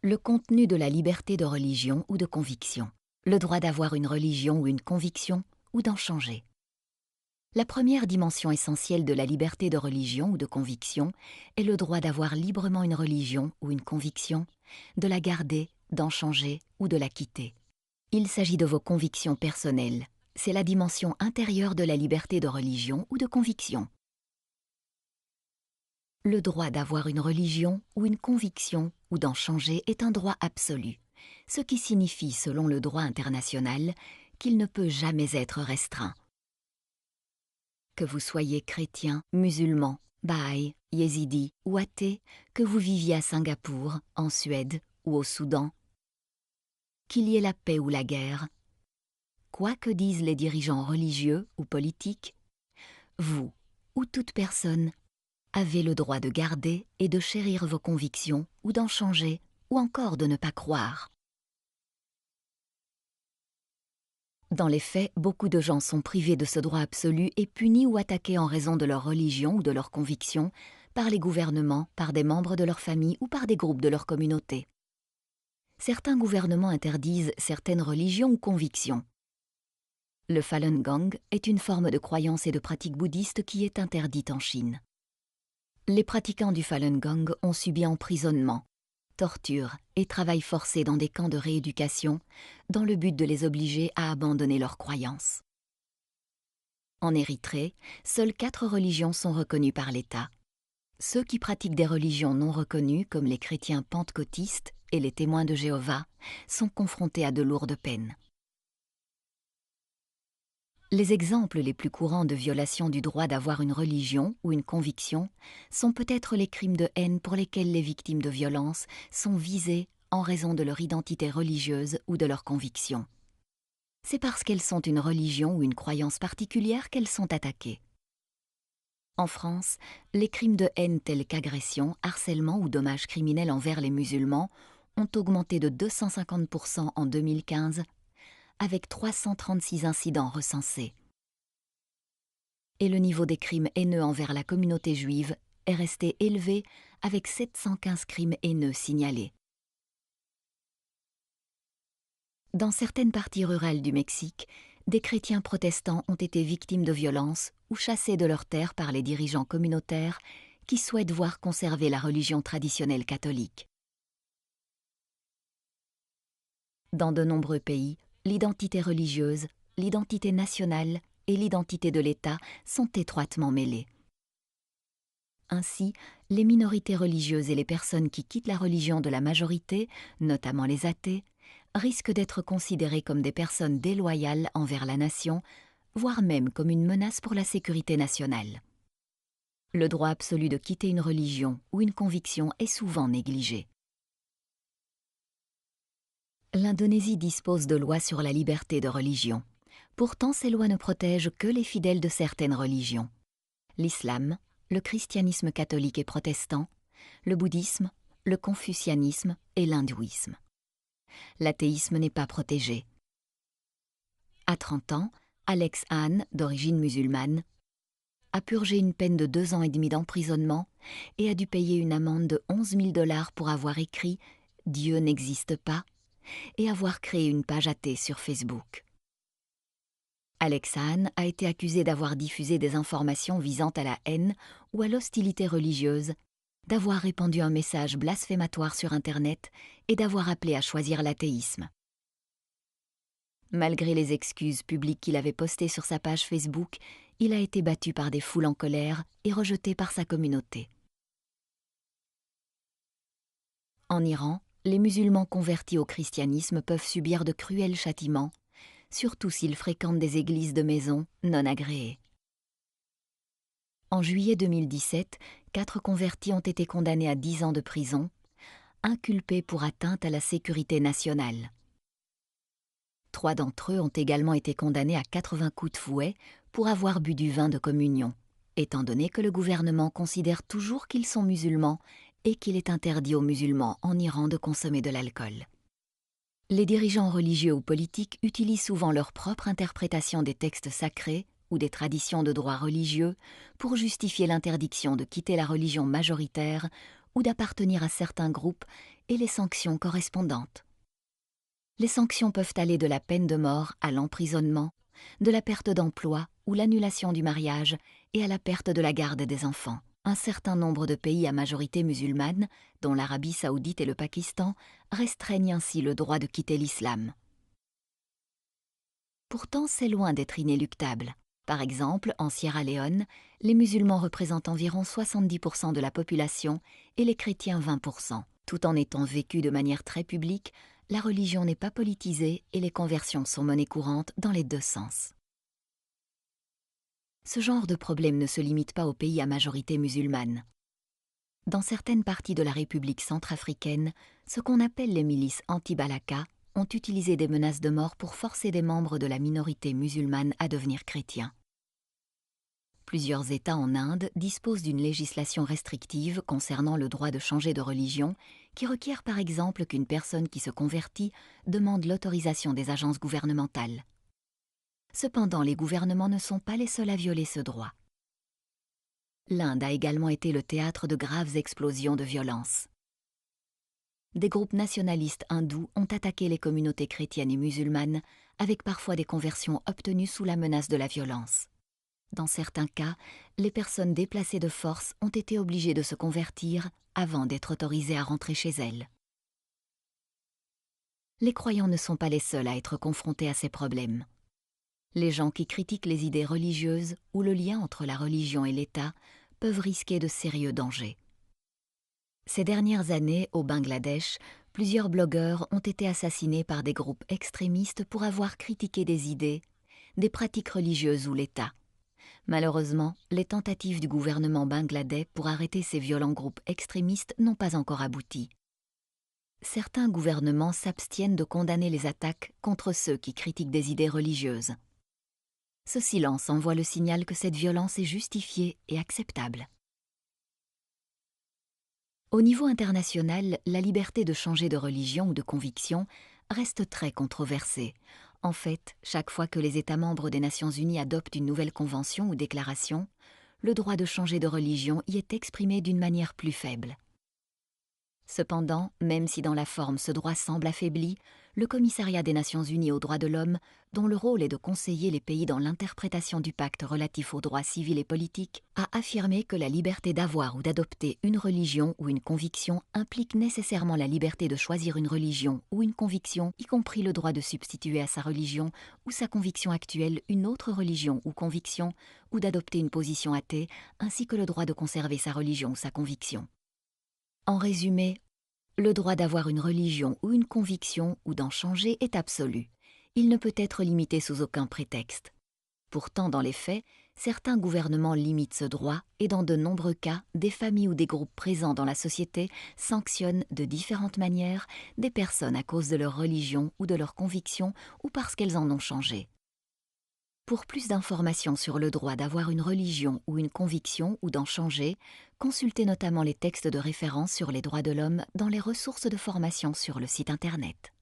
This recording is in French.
Le contenu de la liberté de religion ou de conviction. Le droit d'avoir une religion ou une conviction ou d'en changer. La première dimension essentielle de la liberté de religion ou de conviction est le droit d'avoir librement une religion ou une conviction, de la garder, d'en changer ou de la quitter. Il s'agit de vos convictions personnelles. C'est la dimension intérieure de la liberté de religion ou de conviction. Le droit d'avoir une religion ou une conviction ou d'en changer est un droit absolu, ce qui signifie, selon le droit international, qu'il ne peut jamais être restreint. Que vous soyez chrétien, musulman, bahaï, yézidi ou athée, que vous viviez à Singapour, en Suède ou au Soudan, qu'il y ait la paix ou la guerre, quoi que disent les dirigeants religieux ou politiques, vous ou toute personne avez le droit de garder et de chérir vos convictions ou d'en changer ou encore de ne pas croire. Dans les faits, beaucoup de gens sont privés de ce droit absolu et punis ou attaqués en raison de leur religion ou de leurs convictions par les gouvernements, par des membres de leur famille ou par des groupes de leur communauté. Certains gouvernements interdisent certaines religions ou convictions. Le Falun Gong est une forme de croyance et de pratique bouddhiste qui est interdite en Chine. Les pratiquants du Falun Gong ont subi emprisonnement, torture et travail forcé dans des camps de rééducation dans le but de les obliger à abandonner leurs croyances. En Érythrée, seules 4 religions sont reconnues par l'État. Ceux qui pratiquent des religions non reconnues, comme les chrétiens pentecôtistes et les témoins de Jéhovah, sont confrontés à de lourdes peines. Les exemples les plus courants de violation du droit d'avoir une religion ou une conviction sont peut-être les crimes de haine pour lesquels les victimes de violences sont visées en raison de leur identité religieuse ou de leur conviction. C'est parce qu'elles sont une religion ou une croyance particulière qu'elles sont attaquées. En France, les crimes de haine tels qu'agression, harcèlement ou dommages criminels envers les musulmans ont augmenté de 250% en 2015, avec 336 incidents recensés. Et le niveau des crimes haineux envers la communauté juive est resté élevé avec 715 crimes haineux signalés. Dans certaines parties rurales du Mexique, des chrétiens protestants ont été victimes de violences ou chassés de leurs terres par les dirigeants communautaires qui souhaitent voir conserver la religion traditionnelle catholique. Dans de nombreux pays, l'identité religieuse, l'identité nationale et l'identité de l'État sont étroitement mêlées. Ainsi, les minorités religieuses et les personnes qui quittent la religion de la majorité, notamment les athées, risquent d'être considérées comme des personnes déloyales envers la nation, voire même comme une menace pour la sécurité nationale. Le droit absolu de quitter une religion ou une conviction est souvent négligé. L'Indonésie dispose de lois sur la liberté de religion. Pourtant, ces lois ne protègent que les fidèles de certaines religions. L'islam, le christianisme catholique et protestant, le bouddhisme, le confucianisme et l'hindouisme. L'athéisme n'est pas protégé. À 30 ans, Alex Han, d'origine musulmane, a purgé une peine de 2 ans et demi d'emprisonnement et a dû payer une amende de 11 000 $ pour avoir écrit « Dieu n'existe pas » et avoir créé une page athée sur Facebook. Alex Han a été accusé d'avoir diffusé des informations visant à la haine ou à l'hostilité religieuse, d'avoir répandu un message blasphématoire sur Internet et d'avoir appelé à choisir l'athéisme. Malgré les excuses publiques qu'il avait postées sur sa page Facebook, il a été battu par des foules en colère et rejeté par sa communauté. En Iran, les musulmans convertis au christianisme peuvent subir de cruels châtiments, surtout s'ils fréquentent des églises de maison non agréées. En juillet 2017, 4 convertis ont été condamnés à 10 ans de prison, inculpés pour atteinte à la sécurité nationale. 3 d'entre eux ont également été condamnés à 80 coups de fouet pour avoir bu du vin de communion, étant donné que le gouvernement considère toujours qu'ils sont musulmans et qu'il est interdit aux musulmans en Iran de consommer de l'alcool. Les dirigeants religieux ou politiques utilisent souvent leur propre interprétation des textes sacrés ou des traditions de droit religieux pour justifier l'interdiction de quitter la religion majoritaire ou d'appartenir à certains groupes et les sanctions correspondantes. Les sanctions peuvent aller de la peine de mort à l'emprisonnement, de la perte d'emploi ou l'annulation du mariage et à la perte de la garde des enfants. Un certain nombre de pays à majorité musulmane, dont l'Arabie saoudite et le Pakistan, restreignent ainsi le droit de quitter l'islam. Pourtant, c'est loin d'être inéluctable. Par exemple, en Sierra Leone, les musulmans représentent environ 70% de la population et les chrétiens 20%. Tout en étant vécue de manière très publique, la religion n'est pas politisée et les conversions sont monnaie courante dans les deux sens. Ce genre de problème ne se limite pas aux pays à majorité musulmane. Dans certaines parties de la République centrafricaine, ce qu'on appelle les milices anti-Balaka ont utilisé des menaces de mort pour forcer des membres de la minorité musulmane à devenir chrétiens. Plusieurs États en Inde disposent d'une législation restrictive concernant le droit de changer de religion, qui requiert par exemple qu'une personne qui se convertit demande l'autorisation des agences gouvernementales. Cependant, les gouvernements ne sont pas les seuls à violer ce droit. L'Inde a également été le théâtre de graves explosions de violence. Des groupes nationalistes hindous ont attaqué les communautés chrétiennes et musulmanes, avec parfois des conversions obtenues sous la menace de la violence. Dans certains cas, les personnes déplacées de force ont été obligées de se convertir avant d'être autorisées à rentrer chez elles. Les croyants ne sont pas les seuls à être confrontés à ces problèmes. Les gens qui critiquent les idées religieuses ou le lien entre la religion et l'État peuvent risquer de sérieux dangers. Ces dernières années, au Bangladesh, plusieurs blogueurs ont été assassinés par des groupes extrémistes pour avoir critiqué des idées, des pratiques religieuses ou l'État. Malheureusement, les tentatives du gouvernement bangladais pour arrêter ces violents groupes extrémistes n'ont pas encore abouti. Certains gouvernements s'abstiennent de condamner les attaques contre ceux qui critiquent des idées religieuses. Ce silence envoie le signal que cette violence est justifiée et acceptable. Au niveau international, la liberté de changer de religion ou de conviction reste très controversée. En fait, chaque fois que les États membres des Nations Unies adoptent une nouvelle convention ou déclaration, le droit de changer de religion y est exprimé d'une manière plus faible. Cependant, même si dans la forme ce droit semble affaibli, le Commissariat des Nations Unies aux droits de l'homme, dont le rôle est de conseiller les pays dans l'interprétation du pacte relatif aux droits civils et politiques, a affirmé que la liberté d'avoir ou d'adopter une religion ou une conviction implique nécessairement la liberté de choisir une religion ou une conviction, y compris le droit de substituer à sa religion ou sa conviction actuelle une autre religion ou conviction, ou d'adopter une position athée, ainsi que le droit de conserver sa religion ou sa conviction. En résumé, le droit d'avoir une religion ou une conviction ou d'en changer est absolu. Il ne peut être limité sous aucun prétexte. Pourtant, dans les faits, certains gouvernements limitent ce droit et dans de nombreux cas, des familles ou des groupes présents dans la société sanctionnent de différentes manières des personnes à cause de leur religion ou de leur conviction ou parce qu'elles en ont changé. Pour plus d'informations sur le droit d'avoir une religion ou une conviction ou d'en changer, consultez notamment les textes de référence sur les droits de l'homme dans les ressources de formation sur le site Internet.